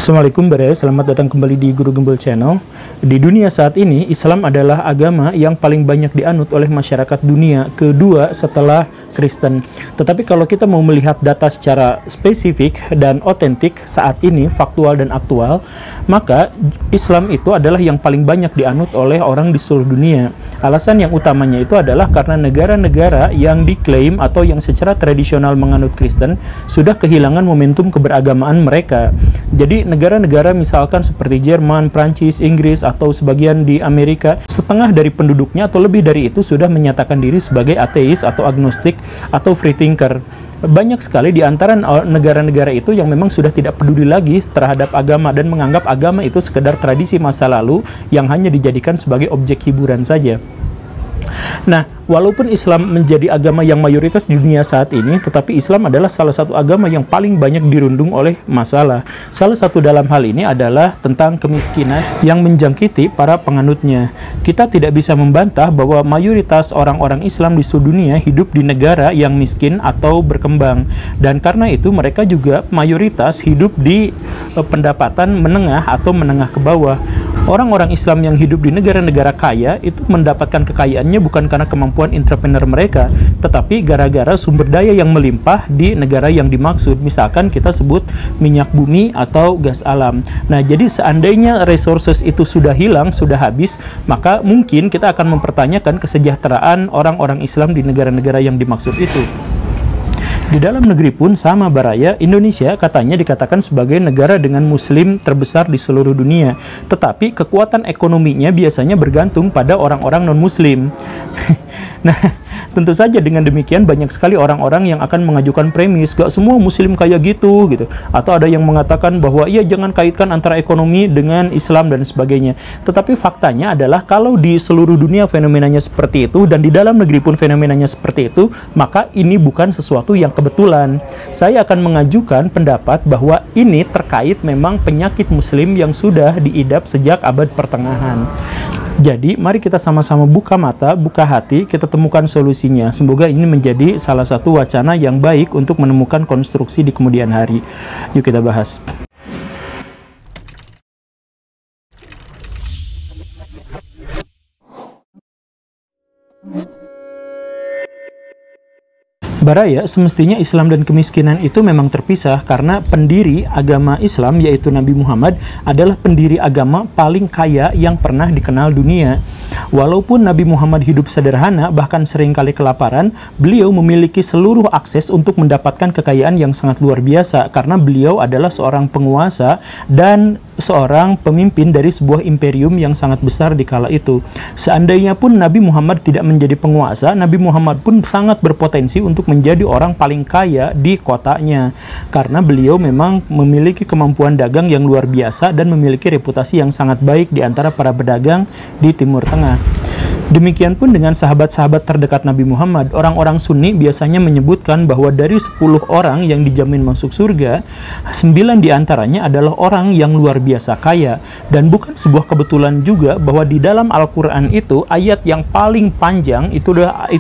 Assalamualaikum Baraya, selamat datang kembali di Guru Gembel Channel. Di dunia saat ini, Islam adalah agama yang paling banyak dianut oleh masyarakat dunia, kedua setelah Kristen. Tetapi kalau kita mau melihat data secara spesifik dan otentik saat ini, faktual dan aktual, maka Islam itu adalah yang paling banyak dianut oleh orang di seluruh dunia. Alasan yang utamanya itu adalah karena negara-negara yang diklaim atau yang secara tradisional menganut Kristen sudah kehilangan momentum keberagamaan mereka. Jadi negara-negara misalkan seperti Jerman, Prancis, Inggris, atau sebagian di Amerika, setengah dari penduduknya atau lebih dari itu sudah menyatakan diri sebagai ateis atau agnostik atau free thinker. Banyak sekali di antara negara-negara itu yang memang sudah tidak peduli lagi terhadap agama dan menganggap agama itu sekedar tradisi masa lalu yang hanya dijadikan sebagai objek hiburan saja. Nah, walaupun Islam menjadi agama yang mayoritas di dunia saat ini, tetapi Islam adalah salah satu agama yang paling banyak dirundung oleh masalah. Salah satu dalam hal ini adalah tentang kemiskinan yang menjangkiti para penganutnya. Kita tidak bisa membantah bahwa mayoritas orang-orang Islam di seluruh dunia hidup di negara yang miskin atau berkembang. Dan karena itu mereka juga mayoritas hidup di pendapatan menengah atau menengah ke bawah. Orang-orang Islam yang hidup di negara-negara kaya itu mendapatkan kekayaannya bukan karena kemampuan entrepreneur mereka, tetapi gara-gara sumber daya yang melimpah di negara yang dimaksud. Misalkan kita sebut minyak bumi atau gas alam. Nah, jadi seandainya resources itu sudah hilang, sudah habis, maka mungkin kita akan mempertanyakan kesejahteraan orang-orang Islam di negara-negara yang dimaksud itu. Di dalam negeri pun sama Baraya, Indonesia katanya dikatakan sebagai negara dengan muslim terbesar di seluruh dunia. Tetapi kekuatan ekonominya biasanya bergantung pada orang-orang non-muslim. Nah, tentu saja dengan demikian banyak sekali orang-orang yang akan mengajukan premis, gak semua muslim kayak gitu. Atau ada yang mengatakan bahwa iya jangan kaitkan antara ekonomi dengan Islam dan sebagainya. Tetapi faktanya adalah kalau di seluruh dunia fenomenanya seperti itu dan di dalam negeri pun fenomenanya seperti itu, maka ini bukan sesuatu yang kebetulan. Saya akan mengajukan pendapat bahwa ini terkait memang penyakit muslim yang sudah diidap sejak abad pertengahan. Jadi, mari kita sama-sama buka mata, buka hati, kita temukan solusinya. Semoga ini menjadi salah satu wacana yang baik untuk menemukan konstruksi di kemudian hari. Yuk kita bahas. Baraya, semestinya Islam dan kemiskinan itu memang terpisah karena pendiri agama Islam yaitu Nabi Muhammad adalah pendiri agama paling kaya yang pernah dikenal dunia. Walaupun Nabi Muhammad hidup sederhana, bahkan seringkali kelaparan, beliau memiliki seluruh akses untuk mendapatkan kekayaan yang sangat luar biasa karena beliau adalah seorang penguasa dan seorang pemimpin dari sebuah imperium yang sangat besar di kala itu. Seandainya pun Nabi Muhammad tidak menjadi penguasa, Nabi Muhammad pun sangat berpotensi untuk menjadi orang paling kaya di kotanya karena beliau memang memiliki kemampuan dagang yang luar biasa dan memiliki reputasi yang sangat baik di antara para pedagang di Timur Tengah. Demikian pun dengan sahabat-sahabat terdekat Nabi Muhammad. Orang-orang Sunni biasanya menyebutkan bahwa dari 10 orang yang dijamin masuk surga, 9 diantaranya adalah orang yang luar biasa kaya. Dan bukan sebuah kebetulan juga bahwa di dalam Al-Quran itu, ayat yang paling panjang itu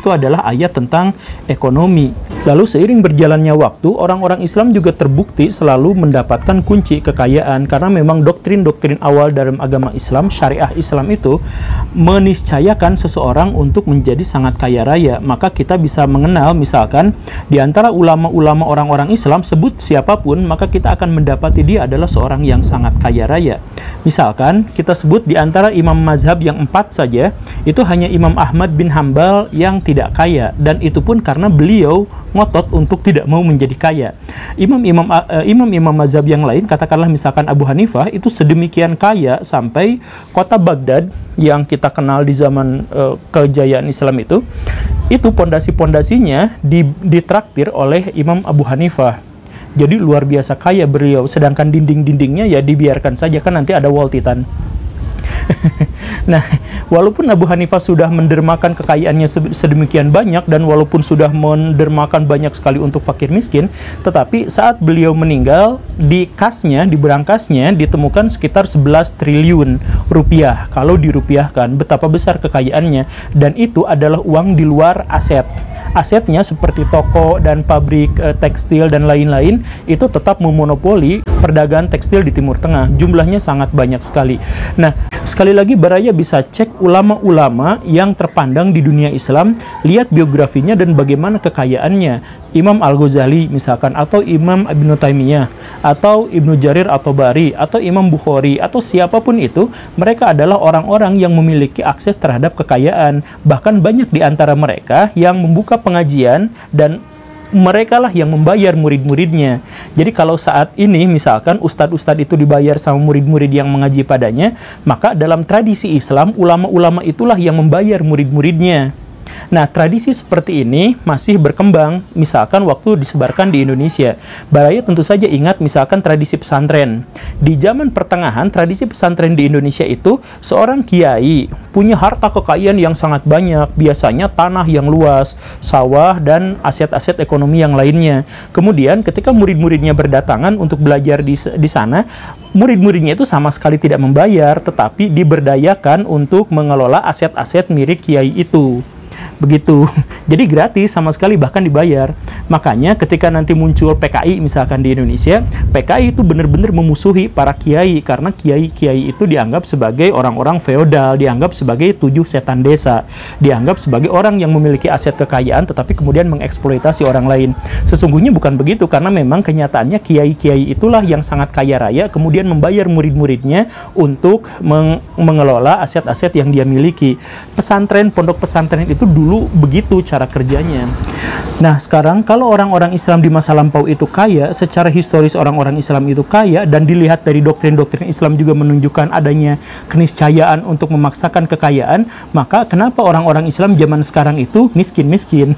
adalah ayat tentang ekonomi. Lalu seiring berjalannya waktu, orang-orang Islam juga terbukti selalu mendapatkan kunci kekayaan karena memang doktrin-doktrin awal dalam agama Islam, syariah Islam itu meniscayakan seseorang untuk menjadi sangat kaya raya. Maka kita bisa mengenal misalkan di antara ulama-ulama orang-orang Islam, sebut siapapun, maka kita akan mendapati dia adalah seorang yang sangat kaya raya. Misalkan kita sebut di antara imam mazhab yang 4 saja, itu hanya Imam Ahmad bin Hambal yang tidak kaya, dan itu pun karena beliau ngotot untuk tidak mau menjadi kaya. Imam-imam mazhab yang lain, katakanlah misalkan Abu Hanifah, itu sedemikian kaya sampai kota Baghdad yang kita kenal di zaman kejayaan Islam itu pondasi-pondasinya ditraktir oleh Imam Abu Hanifah. Jadi luar biasa kaya beliau, sedangkan dinding-dindingnya ya dibiarkan saja, kan nanti ada wall titan. Nah, walaupun Abu Hanifah sudah mendermakan kekayaannya sedemikian banyak, dan walaupun sudah mendermakan banyak sekali untuk fakir miskin, tetapi saat beliau meninggal, di kasnya, di berangkasnya, ditemukan sekitar 11 triliun rupiah. Kalau dirupiahkan, betapa besar kekayaannya. Dan itu adalah uang di luar aset. Asetnya seperti toko dan pabrik tekstil dan lain-lain, itu tetap memonopoli perdagangan tekstil di Timur Tengah. Jumlahnya sangat banyak sekali. Nah, sekali lagi Baraya bisa cek ulama-ulama yang terpandang di dunia Islam, lihat biografinya dan bagaimana kekayaannya. Imam Al-Ghazali misalkan, atau Imam Ibnu Taimiyah, atau Ibnu Jarir At-Tabari, atau Imam Bukhari, atau siapapun itu, mereka adalah orang-orang yang memiliki akses terhadap kekayaan. Bahkan banyak di antara mereka yang membuka pengajian dan mereka lah yang membayar murid-muridnya. Jadi kalau saat ini misalkan ustadz-ustadz itu dibayar sama murid-murid yang mengaji padanya, maka dalam tradisi Islam, ulama-ulama itulah yang membayar murid-muridnya. Nah, tradisi seperti ini masih berkembang, misalkan waktu disebarkan di Indonesia. Baraya tentu saja ingat misalkan tradisi pesantren. Di zaman pertengahan, tradisi pesantren di Indonesia itu, seorang kiai punya harta kekayaan yang sangat banyak, biasanya tanah yang luas, sawah, dan aset-aset ekonomi yang lainnya. Kemudian ketika murid-muridnya berdatangan untuk belajar di sana, murid-muridnya itu sama sekali tidak membayar, tetapi diberdayakan untuk mengelola aset-aset milik kiai itu. Begitu. Jadi gratis sama sekali, bahkan dibayar. Makanya ketika nanti muncul PKI misalkan di Indonesia, PKI itu benar-benar memusuhi para kiai, karena kiai-kiai itu dianggap sebagai orang-orang feodal, dianggap sebagai 7 setan desa, dianggap sebagai orang yang memiliki aset kekayaan tetapi kemudian mengeksploitasi orang lain. Sesungguhnya bukan begitu, karena memang kenyataannya kiai-kiai itulah yang sangat kaya raya, kemudian membayar murid-muridnya untuk mengelola aset-aset yang dia miliki. Pesantren, pondok pesantren itu dulu begitu cara kerjanya. Nah, sekarang kalau orang-orang Islam di masa lampau itu kaya, secara historis orang-orang Islam itu kaya, dan dilihat dari doktrin-doktrin Islam juga menunjukkan adanya keniscayaan untuk memaksakan kekayaan, maka kenapa orang-orang Islam zaman sekarang itu miskin-miskin?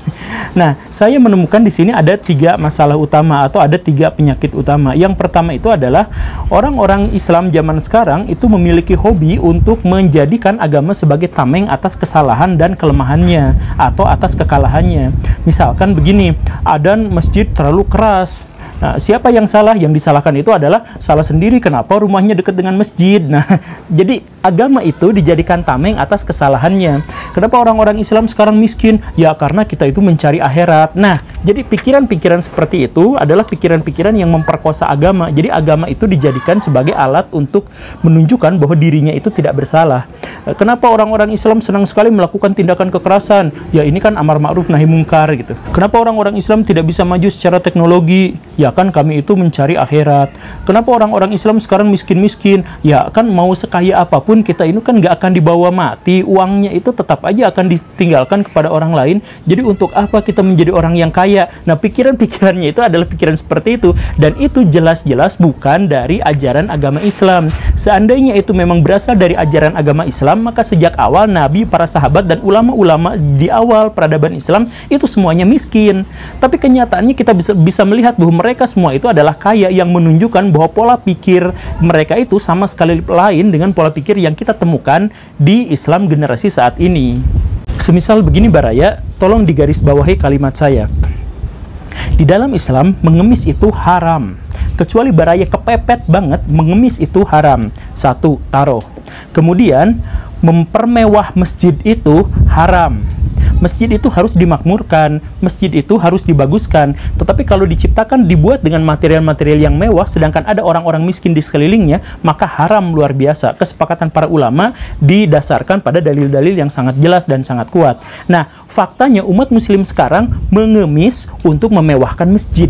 Nah, saya menemukan di sini ada 3 masalah utama, atau ada 3 penyakit utama. Yang pertama itu adalah orang-orang Islam zaman sekarang itu memiliki hobi untuk menjadikan agama sebagai tameng atas kesalahan dan kelemahannya, atau atas kekalahannya. Misalkan begini, adzan masjid terlalu keras. Nah, siapa yang salah? Yang disalahkan itu adalah salah sendiri. Kenapa rumahnya dekat dengan masjid? Nah, jadi agama itu dijadikan tameng atas kesalahannya. Kenapa orang-orang Islam sekarang miskin? Ya, karena kita itu mencari akhirat. Nah, jadi pikiran-pikiran seperti itu adalah pikiran-pikiran yang memperkosa agama. Jadi agama itu dijadikan sebagai alat untuk menunjukkan bahwa dirinya itu tidak bersalah. Kenapa orang-orang Islam senang sekali melakukan tindakan kekerasan? Ya, ini kan amar ma'ruf nahi mungkar gitu. Kenapa orang-orang Islam tidak bisa maju secara teknologi? Ya kan kami itu mencari akhirat. Kenapa orang-orang Islam sekarang miskin-miskin? Ya kan mau sekaya apapun kita ini kan nggak akan dibawa mati, uangnya itu tetap aja akan ditinggalkan kepada orang lain. Jadi untuk apa kita menjadi orang yang kaya? Nah, pikiran-pikirannya itu adalah pikiran seperti itu, dan itu jelas-jelas bukan dari ajaran agama Islam. Seandainya itu memang berasal dari ajaran agama Islam, maka sejak awal Nabi, para sahabat, dan ulama-ulama di awal peradaban Islam itu semuanya miskin. Tapi kenyataannya kita bisa melihat bahwa mereka semua itu adalah kaya, yang menunjukkan bahwa pola pikir mereka itu sama sekali lain dengan pola pikir yang kita temukan di Islam generasi saat ini. Semisal begini Baraya, tolong digarisbawahi kalimat saya. Di dalam Islam, mengemis itu haram. Kecuali Baraya kepepet banget, mengemis itu haram. 1, taruh. Kemudian, mempermewah masjid itu haram. Masjid itu harus dimakmurkan, masjid itu harus dibaguskan. Tetapi kalau diciptakan, dibuat dengan material-material yang mewah, sedangkan ada orang-orang miskin di sekelilingnya, maka haram luar biasa. Kesepakatan para ulama didasarkan pada dalil-dalil yang sangat jelas dan sangat kuat. Nah, faktanya umat muslim sekarang mengemis untuk memewahkan masjid.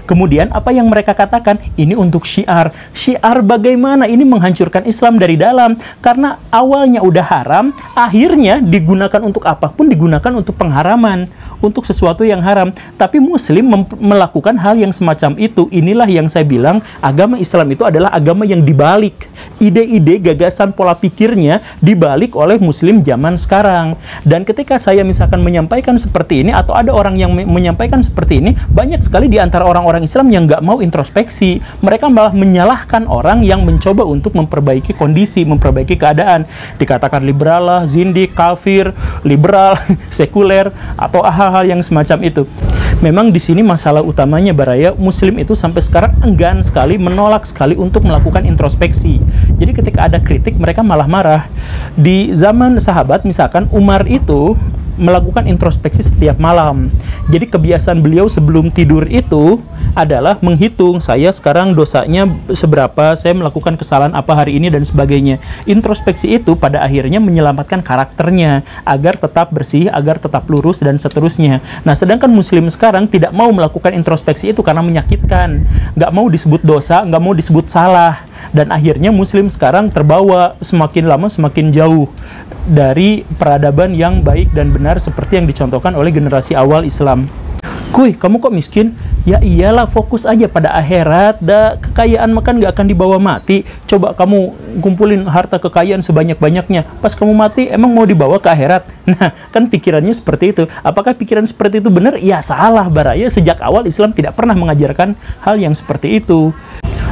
Kemudian apa yang mereka katakan? Ini untuk syiar. Syiar bagaimana? Ini menghancurkan Islam dari dalam. Karena awalnya udah haram, akhirnya digunakan untuk apapun, digunakan untuk pengharaman, untuk sesuatu yang haram. Tapi Muslim melakukan hal yang semacam itu. Inilah yang saya bilang, agama Islam itu adalah agama yang dibalik. Ide-ide, gagasan, pola pikirnya dibalik oleh Muslim zaman sekarang. Dan ketika saya misalkan menyampaikan seperti ini, atau ada orang yang menyampaikan seperti ini, banyak sekali di antara orang-orang orang-orang Islam yang nggak mau introspeksi. Mereka malah menyalahkan orang yang mencoba untuk memperbaiki kondisi, memperbaiki keadaan. Dikatakan liberal lah, zindik, kafir, liberal, sekuler, atau hal-hal yang semacam itu. Memang di sini masalah utamanya Baraya, Muslim itu sampai sekarang enggan sekali, menolak sekali untuk melakukan introspeksi. Jadi ketika ada kritik, mereka malah marah. Di zaman sahabat, misalkan Umar itu melakukan introspeksi setiap malam. Jadi kebiasaan beliau sebelum tidur itu adalah menghitung, saya sekarang dosanya seberapa, saya melakukan kesalahan apa hari ini, dan sebagainya. Introspeksi itu pada akhirnya menyelamatkan karakternya agar tetap bersih, agar tetap lurus, dan seterusnya. Nah, sedangkan Muslim sekarang tidak mau melakukan introspeksi itu karena menyakitkan, nggak mau disebut dosa, nggak mau disebut salah, dan akhirnya Muslim sekarang terbawa semakin lama semakin jauh dari peradaban yang baik dan benar seperti yang dicontohkan oleh generasi awal Islam. Kuy, kamu kok miskin? Ya iyalah, fokus aja pada akhirat. Kekayaan makan nggak akan dibawa mati. Coba kamu kumpulin harta kekayaan sebanyak-banyaknya. Pas kamu mati, emang mau dibawa ke akhirat? Nah, kan pikirannya seperti itu. Apakah pikiran seperti itu benar? Ya salah, Baraya. Sejak awal Islam tidak pernah mengajarkan hal yang seperti itu.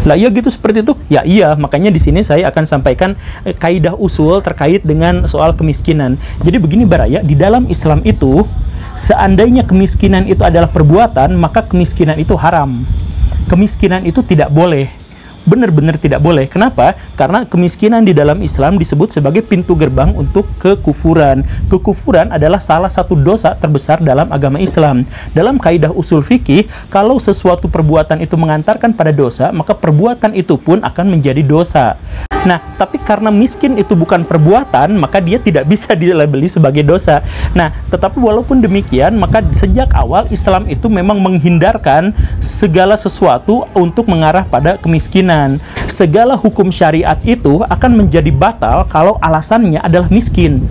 Lah iya gitu seperti itu? Ya iya, makanya di sini saya akan sampaikan kaidah usul terkait dengan soal kemiskinan. Jadi begini Baraya, di dalam Islam itu seandainya kemiskinan itu adalah perbuatan, maka kemiskinan itu haram. Kemiskinan itu tidak boleh. Benar-benar tidak boleh. Kenapa? Karena kemiskinan di dalam Islam disebut sebagai pintu gerbang untuk kekufuran. Kekufuran adalah salah satu dosa terbesar dalam agama Islam. Dalam kaidah usul fikih, kalau sesuatu perbuatan itu mengantarkan pada dosa, maka perbuatan itu pun akan menjadi dosa. Nah, tapi karena miskin itu bukan perbuatan, maka dia tidak bisa dilabeli sebagai dosa. Nah, tetapi walaupun demikian, maka sejak awal Islam itu memang menghindarkan segala sesuatu untuk mengarah pada kemiskinan. Segala hukum syariat itu akan menjadi batal kalau alasannya adalah miskin.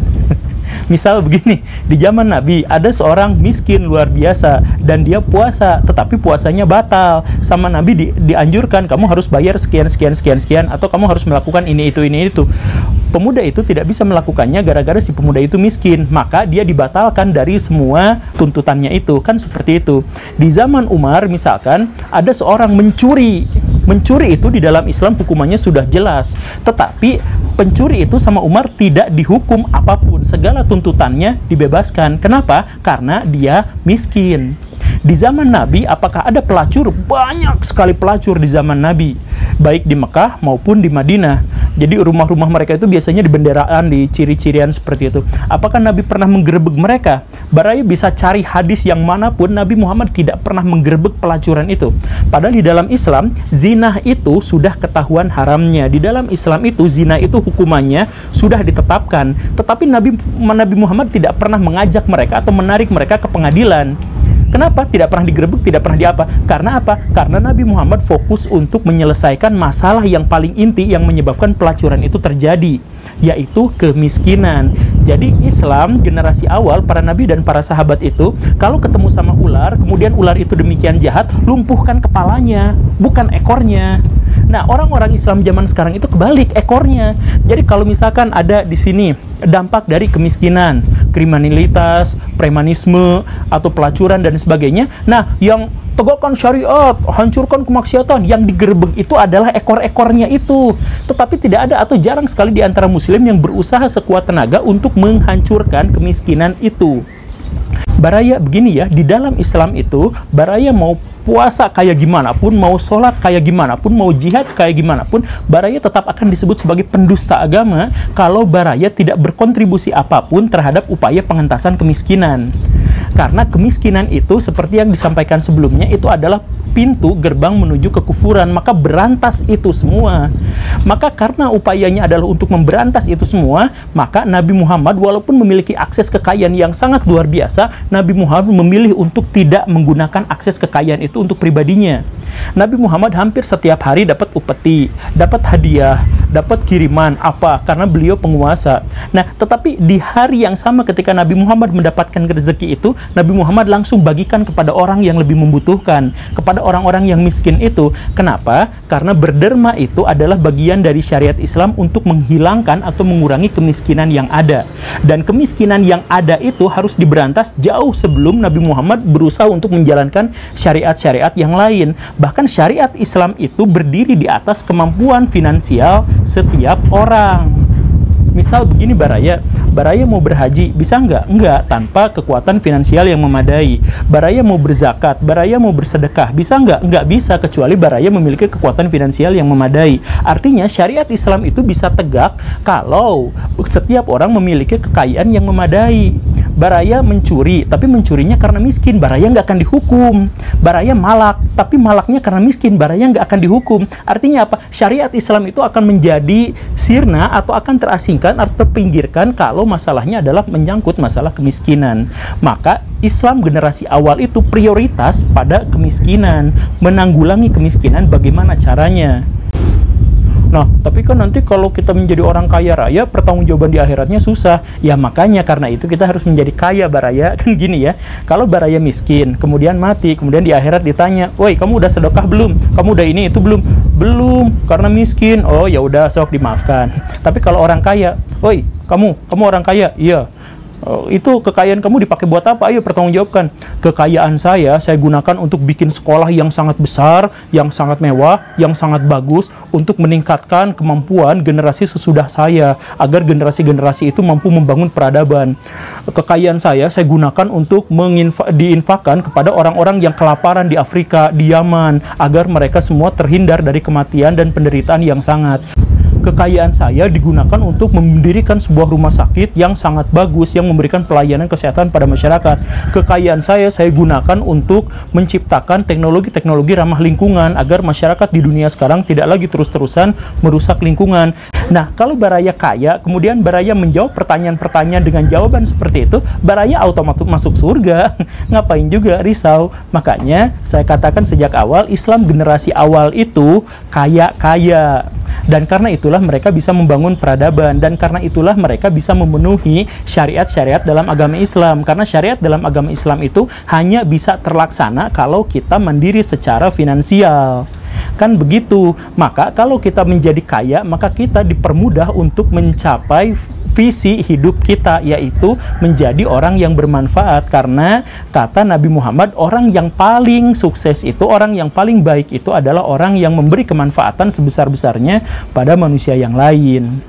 Misal begini, di zaman Nabi ada seorang miskin luar biasa dan dia puasa, tetapi puasanya batal. Sama Nabi dianjurkan, kamu harus bayar sekian, atau kamu harus melakukan ini, itu. Pemuda itu tidak bisa melakukannya gara-gara si pemuda itu miskin, maka dia dibatalkan dari semua tuntutannya itu. Kan seperti itu. Di zaman Umar misalkan, ada seorang mencuri. Mencuri itu di dalam Islam hukumannya sudah jelas, tetapi pencuri itu sama Umar tidak dihukum apapun, segala tuntutannya dibebaskan. Kenapa? Karena dia miskin. Di zaman Nabi, apakah ada pelacur? Banyak sekali pelacur di zaman Nabi, baik di Mekah maupun di Madinah. Jadi rumah-rumah mereka itu biasanya di benderaan, di ciri-cirian seperti itu. Apakah Nabi pernah menggerebek mereka? Baraya bisa cari hadis yang manapun, Nabi Muhammad tidak pernah menggerebek pelacuran itu. Padahal di dalam Islam, zina itu sudah ketahuan haramnya. Di dalam Islam itu, zina itu hukumannya sudah ditetapkan. Tetapi Nabi Muhammad tidak pernah mengajak mereka atau menarik mereka ke pengadilan. Kenapa? Tidak pernah digerebek, tidak pernah diapa. Karena apa? Karena Nabi Muhammad fokus untuk menyelesaikan masalah yang paling inti yang menyebabkan pelacuran itu terjadi, yaitu kemiskinan. Jadi Islam, generasi awal, para nabi dan para sahabat itu, kalau ketemu sama ular, kemudian ular itu demikian jahat, lumpuhkan kepalanya, bukan ekornya. Nah, orang-orang Islam zaman sekarang itu kebalik, ekornya. Jadi kalau misalkan ada di sini dampak dari kemiskinan, kriminalitas, premanisme, atau pelacuran dan sebagainya, nah yang tegakkan syariat, hancurkan kemaksiatan, yang digerebek itu adalah ekor-ekornya itu. Tetapi tidak ada atau jarang sekali di antara muslim yang berusaha sekuat tenaga untuk menghancurkan kemiskinan itu. Baraya begini ya, di dalam Islam itu, Baraya mau puasa kayak gimana pun, mau sholat kayak gimana pun, mau jihad kayak gimana pun, Baraya tetap akan disebut sebagai pendusta agama kalau Baraya tidak berkontribusi apapun terhadap upaya pengentasan kemiskinan. Karena kemiskinan itu, seperti yang disampaikan sebelumnya, itu adalah pintu gerbang menuju kekufuran, maka berantas itu semua. Maka karena upayanya adalah untuk memberantas itu semua, maka Nabi Muhammad walaupun memiliki akses kekayaan yang sangat luar biasa, Nabi Muhammad memilih untuk tidak menggunakan akses kekayaan itu untuk pribadinya. Nabi Muhammad hampir setiap hari dapat upeti, dapat hadiah, dapat kiriman apa karena beliau penguasa. Nah, tetapi di hari yang sama ketika Nabi Muhammad mendapatkan rezeki itu, Nabi Muhammad langsung bagikan kepada orang yang lebih membutuhkan, kepada orang-orang yang miskin itu. Kenapa? Karena berderma itu adalah bagian dari syariat Islam untuk menghilangkan atau mengurangi kemiskinan yang ada. Dan kemiskinan yang ada itu harus diberantas jauh sebelum Nabi Muhammad berusaha untuk menjalankan syariat-syariat yang lain. Bahkan syariat Islam itu berdiri di atas kemampuan finansial setiap orang. Misal begini Baraya mau berhaji, bisa nggak? Enggak, tanpa kekuatan finansial yang memadai. Baraya mau berzakat, Baraya mau bersedekah, bisa nggak? Enggak bisa, kecuali Baraya memiliki kekuatan finansial yang memadai. Artinya syariat Islam itu bisa tegak kalau setiap orang memiliki kekayaan yang memadai. Baraya mencuri, tapi mencurinya karena miskin, Baraya nggak akan dihukum. Baraya malak, tapi malaknya karena miskin, Baraya nggak akan dihukum. Artinya apa? Syariat Islam itu akan menjadi sirna atau akan terasingkan atau terpinggirkan kalau masalahnya adalah menyangkut masalah kemiskinan. Maka Islam generasi awal itu prioritas pada kemiskinan, menanggulangi kemiskinan. Bagaimana caranya? Nah, tapi kan nanti kalau kita menjadi orang kaya raya, pertanggungjawaban di akhiratnya susah. Ya makanya karena itu kita harus menjadi kaya Baraya. Kan gini ya, kalau Baraya miskin, kemudian mati, kemudian di akhirat ditanya, "Woi, kamu udah sedekah belum? Kamu udah ini itu belum?" "Belum, karena miskin." "Oh, ya udah, sok dimaafkan." Tapi kalau orang kaya, "Woi, kamu orang kaya?" "Iya." Itu kekayaan kamu dipakai buat apa? Ayo pertanggungjawabkan. Kekayaan saya gunakan untuk bikin sekolah yang sangat besar, yang sangat mewah, yang sangat bagus, untuk meningkatkan kemampuan generasi sesudah saya, agar generasi-generasi itu mampu membangun peradaban. Kekayaan saya gunakan untuk diinfakkan kepada orang-orang yang kelaparan di Afrika, di Yaman, agar mereka semua terhindar dari kematian dan penderitaan yang sangat. Kekayaan saya digunakan untuk mendirikan sebuah rumah sakit yang sangat bagus, yang memberikan pelayanan kesehatan pada masyarakat. Kekayaan saya gunakan untuk menciptakan teknologi-teknologi ramah lingkungan, agar masyarakat di dunia sekarang tidak lagi terus-terusan merusak lingkungan. Nah, kalau Baraya kaya, kemudian Baraya menjawab pertanyaan-pertanyaan dengan jawaban seperti itu, Baraya otomatis masuk surga. Ngapain juga risau? Makanya saya katakan sejak awal, Islam generasi awal itu kaya-kaya. Dan karena itulah mereka bisa membangun peradaban, dan karena itulah mereka bisa memenuhi syariat-syariat dalam agama Islam. Karena syariat dalam agama Islam itu hanya bisa terlaksana kalau kita mandiri secara finansial. Kan begitu. Maka kalau kita menjadi kaya, maka kita dipermudah untuk mencapai visi hidup kita, yaitu menjadi orang yang bermanfaat. Karena kata Nabi Muhammad, orang yang paling sukses itu, orang yang paling baik itu adalah orang yang memberi kemanfaatan sebesar-besarnya pada manusia yang lain.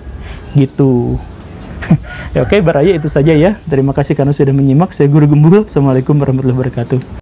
Gitu. Ya, oke, Baraya itu saja ya. Terima kasih karena sudah menyimak. Saya Guru Gembul. Assalamualaikum warahmatullahi wabarakatuh.